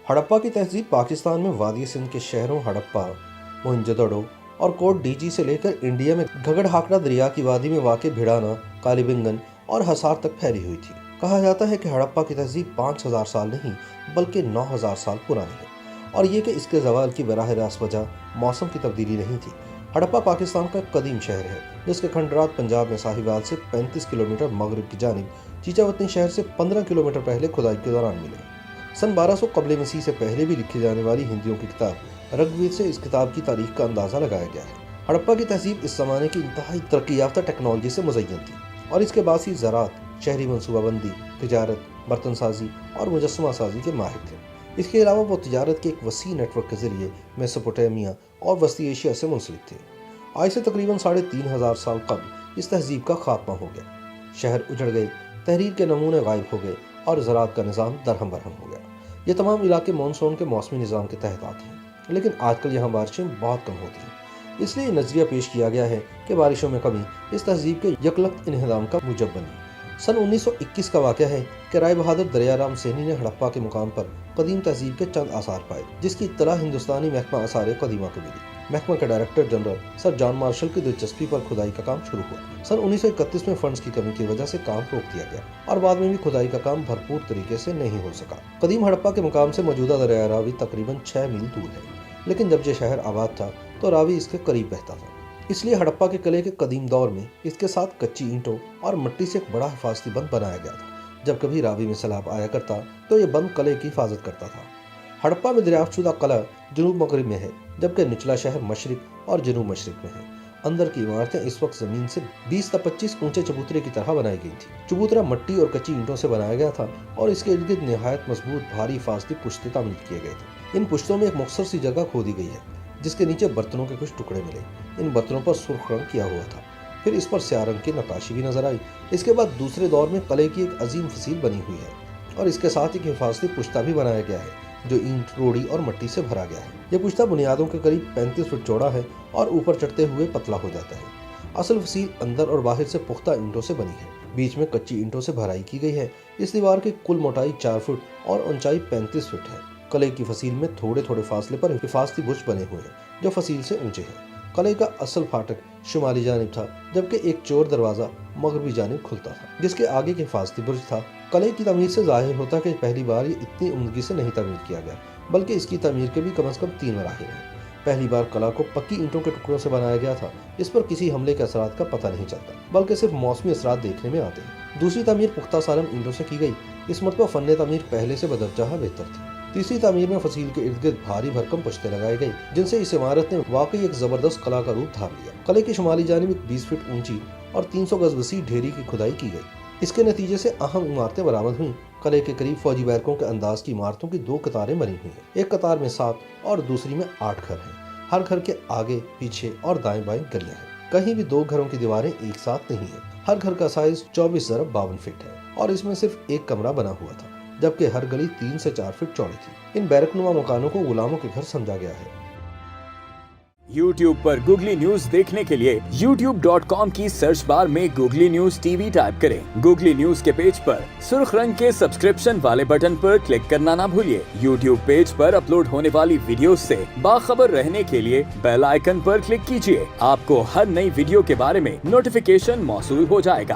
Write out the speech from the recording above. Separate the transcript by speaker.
Speaker 1: हड़प्पा की तहजीब पाकिस्तान में वादी सिंध के शहरों हड़प्पा, मोहनजोदड़ो और कोट डीजी से लेकर इंडिया में घगड़ हाकड़ा दरिया की वादी में वाक़ भिड़ाना, कालीबिंगन और हसार तक फैली हुई थी। कहा जाता है कि हड़प्पा की तहजीब 5000 साल नहीं बल्कि 9000 साल पुरानी है और ये कि इसके ज़वाल की बराह रास्त वजह मौसम की तब्दीली नहीं थी। हड़प्पा पाकिस्तान का कदीम शहर है जिसके खंडरात पंजाब में साहिवाल से 35 किलोमीटर मगरब की जानिब चीचावतनी शहर से 15 किलोमीटर पहले खुदाई के दौरान मिले। सन 1200 कबल मसीह से पहले भी लिखी जाने वाली हिंदियों की किताब ऋग्वेद से इस किताब की तारीख का अंदाज़ा लगाया गया है। हड़प्पा की तहजीब इस ज़माने की इंतहाई तरक्की याफ्ता टेक्नोलॉजी से मुज़य्यन थी और इसके बासी ज़राअत, शहरी मनसूबाबंदी, तिजारत, बर्तन साजी और मुजस्समा साजी के माहिर थे। इसके अलावा वो तिजारत के एक वसी नेटवर्क के ज़रिए मेसोपोटामिया और वस्ती एशिया से मुंसलिक थे। आज से तकरीबन 3500 साल कबल इस तहजीब का खात्मा हो गया। शहर उजड़ गए, तहरीर के नमूने गायब हो गए और ज़राअत का निज़ाम दरहम बरहम हो गया। ये तमाम इलाके मानसून के मौसमी निज़ाम के तहत आते हैं, लेकिन आजकल यहाँ बारिशें बहुत कम होती हैं। इसलिए नज़रिया पेश किया गया है कि बारिशों में कमी इस तहजीब के यकलख्त इन्हदाम का मूजब बनी। सन 1921 का वाक़या है कि राय बहादुर दरियाराम सैनी ने हड़प्पा के मुकाम पर कदीम तहजीब के चंद आसार पाए, जिसकी इत्तला हिंदुस्तानी महकमा आसार कदीमा को मिली। महकमा के director general sir John Marshall की दिलचस्पी पर खुदाई का काम शुरू हुआ। सन 1931 में फंड्स की कमी की वजह से काम रोक दिया गया और बाद में भी खुदाई का काम भरपूर तरीके से नहीं हो सका। कदीम हड़प्पा के मुकाम से मौजूदा दरिया रावी तकरीबन 6 मील दूर है, लेकिन जब यह शहर आबाद था तो रावी इसके करीब बहता था। इसलिए हड़प्पा के किले के कदीम दौर में इसके साथ कच्ची ईंटों और मिट्टी से एक बड़ा हिफाजती बंद बनाया गया था। जब कभी रावी में सैलाब आया करता तो ये बंद किले की हिफाजत करता था। हड़प्पा में दरियाफ्त शुदा किला जनूब मगरब में है, जबकि निचला शहर मशरिक और जनूब मशरिक में है। अंदर की इमारतें इस वक्त जमीन से 20 से 25 ऊंचे चबूतरे की तरह बनाई गई थी। चबूतरा मिट्टी और कच्ची ईंटों से बनाया गया था और इसके इर्द गिर्द निहायत मजबूत भारी हिफाजती पुश्ते तामीर किए गए थे। इन पुश्तों में एक मुख्तसर सी जगह खोदी गई है जिसके नीचे बर्तनों के कुछ टुकड़े मिले। इन बर्तनों पर सुर्ख रंग किया हुआ था, फिर इस पर स्याह रंग की नक्काशी भी नजर आई। इसके बाद दूसरे दौर में किले की एक अजीम फसील बनी हुई है और इसके साथ एक हिफाजती पुश्ता भी बनाया गया है जो ईंट, रोड़ी और मिट्टी से भरा गया है। यह पुश्ता बुनियादों के करीब 35 फुट चौड़ा है और ऊपर चढ़ते हुए पतला हो जाता है। असल फसील अंदर और बाहर से पुख्ता ईंटों से बनी है, बीच में कच्ची ईंटों से भराई की गई है। इस दीवार की कुल मोटाई 4 फुट और ऊंचाई 35 फुट है। किले की फसील में थोड़े थोड़े फासले पर हिफाजती बुर्ज बने हुए हैं जो फसील से ऊंचे हैं। किले का असल फाटक शुमाली जानिब था, जबकि एक चोर दरवाजा मगरबी जानिब खुलता था जिसके आगे के हिफाजती बुर्ज था। किले की तमीर से जाहिर होता कि पहली बार ये इतनी उम्दगी से नहीं तमीर किया गया, बल्कि इसकी तमीर के भी कम से कम 3 मराहिल हैं। पहली बार किला को पक्की ईंटों के टुकड़ों से बनाया गया था। इस पर किसी हमले के असरात का पता नहीं चलता, बल्कि सिर्फ मौसमी असरात देखने में आते हैं। दूसरी तमीर पुख्ता सालम ईंटों से की गई। इस मरतबा फन्ने तमीर पहले से बदरजहा बेहतर थी। तीसरी तमीर में फसील के इर्द गिर्द भारी भरकम पुश्ते लगाए गए, जिनसे इस इमारत ने वाकई एक जबरदस्त किला का रूप धार लिया। किले की शुमाली जानिब 20 फीट ऊंची और 300 गज वसी ढेरी की खुदाई की गई। इसके नतीजे से अहम इमारतें बरामद हुई। किले के करीब फौजी बैरकों के अंदाज की इमारतों की 2 कतारें बनी हुई हैं। एक कतार में 7 और दूसरी में 8 घर हैं। हर घर के आगे, पीछे और दाएं बाएं गलियां हैं। कहीं भी 2 घरों की दीवारें एक साथ नहीं है। हर घर का साइज 24x52 फीट है और इसमें सिर्फ एक कमरा बना हुआ था, जबकि हर गली 3 से 4 फीट चौड़ी थी। इन बैरकनुमा मकानों को गुलामों के घर समझा गया है।
Speaker 2: YouTube पर गूगली न्यूज देखने के लिए youtube.com की सर्च बार में गूगली न्यूज टीवी टाइप करें। गूगली न्यूज के पेज पर सुर्ख रंग के सब्सक्रिप्शन वाले बटन पर क्लिक करना ना भूलिए। YouTube पेज पर अपलोड होने वाली वीडियोस से बाखबर रहने के लिए बेल आइकन पर क्लिक कीजिए। आपको हर नई वीडियो के बारे में नोटिफिकेशन मौसूल हो जाएगा।